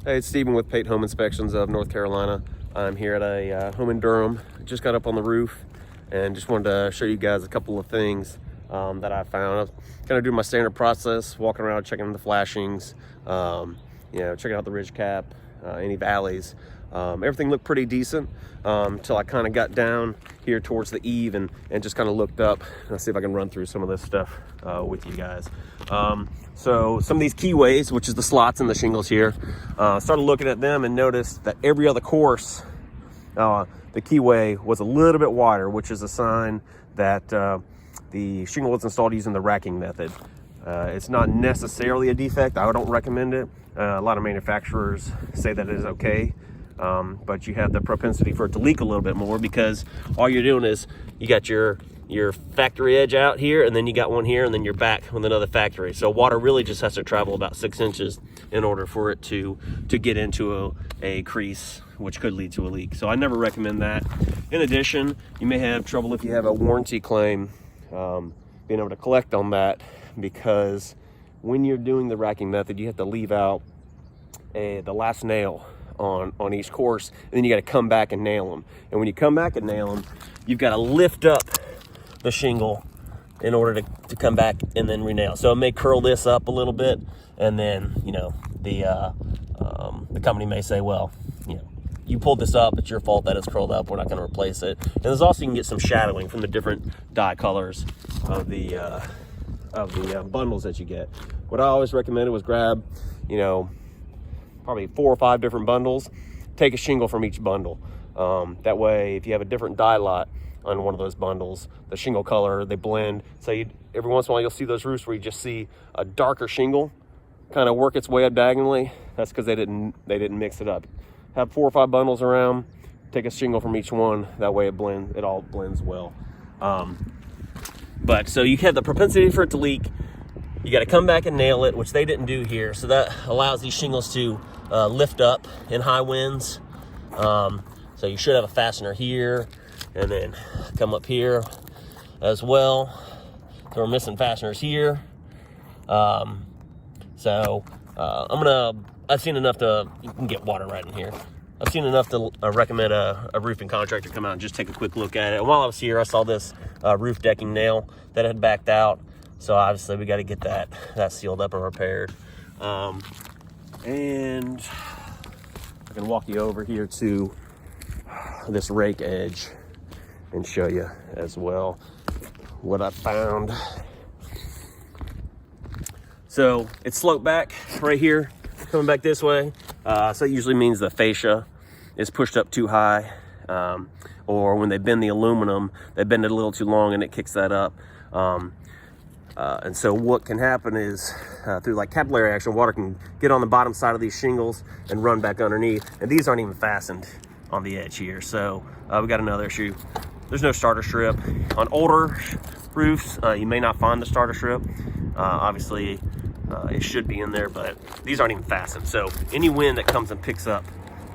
Hey, it's Stephen with Pait Home Inspections of North Carolina. I'm here at a home in Durham. Just got up on the roof and just wanted to show you guys a couple of things that I found. I was kind of doing my standard process, walking around, checking the flashings, checking out the ridge cap, any valleys. Everything looked pretty decent until I kind of got down here towards the eave and just kind of looked up. Let's see if I can run through some of this stuff with you guys. So some of these keyways, which is the slots in the shingles here, started looking at them and noticed that every other course, the keyway was a little bit wider, which is a sign that the shingle was installed using the racking method. It's not necessarily a defect. I don't recommend it. A lot of manufacturers say that it is okay, but you have the propensity for it to leak a little bit more because all you're doing is you got your factory edge out here, and then you got one here, and then you're back with another factory. So water really just has to travel about 6 inches in order for it to get into a crease, which could lead to a leak. So I never recommend that. In addition, you may have trouble if you have a warranty claim being able to collect on that, because when you're doing the racking method, you have to leave out the last nail on each course, and then you got to come back and nail them. And when you come back and nail them, you've got to lift up the shingle in order to come back and then re-nail. So it may curl this up a little bit, and then the company may say, well, you pulled this up, it's your fault that it's curled up, we're not going to replace it. And there's also, you can get some shadowing from the different dye colors of the bundles that you get. What I always recommended was grab probably 4 or 5 different bundles, take a shingle from each bundle. That way, if you have a different dye lot on one of those bundles, the shingle color, they blend. So every once in a while, you'll see those roofs where you just see a darker shingle kind of work its way up diagonally. That's because they didn't mix it up. Have 4 or 5 bundles around, take a shingle from each one. That way it all blends well. But so you have the propensity for it to leak. You got to come back and nail it, which they didn't do here. So that allows these shingles to lift up in high winds. So you should have a fastener here, and then come up here as well. So we're missing fasteners here. I've seen enough you can get water right in here. I've seen enough to recommend a roofing contractor come out and just take a quick look at it. And while I was here, I saw this roof decking nail that had backed out. So obviously we got to get that sealed up and repaired. And I can walk you over here to this rake edge and show you as well what I found. So it's sloped back right here, coming back this way. So it usually means the fascia is pushed up too high, or when they bend the aluminum, they bend it a little too long and it kicks that up. And so what can happen is through like capillary action, water can get on the bottom side of these shingles and run back underneath. And these aren't even fastened on the edge here. So we got another issue. There's no starter strip. On older roofs, you may not find the starter strip. Obviously, it should be in there, but these aren't even fastened. So any wind that comes and picks up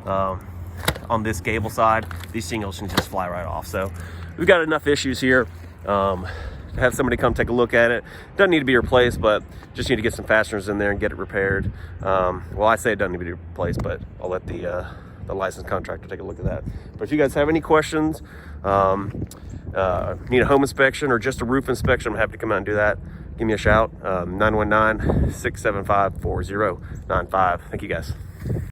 on this gable side, these shingles can just fly right off. So we've got enough issues here. Have somebody come take a look at it. Doesn't need to be replaced, but just need to get some fasteners in there and get it repaired. Well, I say it doesn't need to be replaced, but I'll let the licensed contractor take a look at that. But if you guys have any questions, need a home inspection or just a roof inspection, I'm happy to come out and do that. Give me a shout, 919-675-4095. Thank you guys.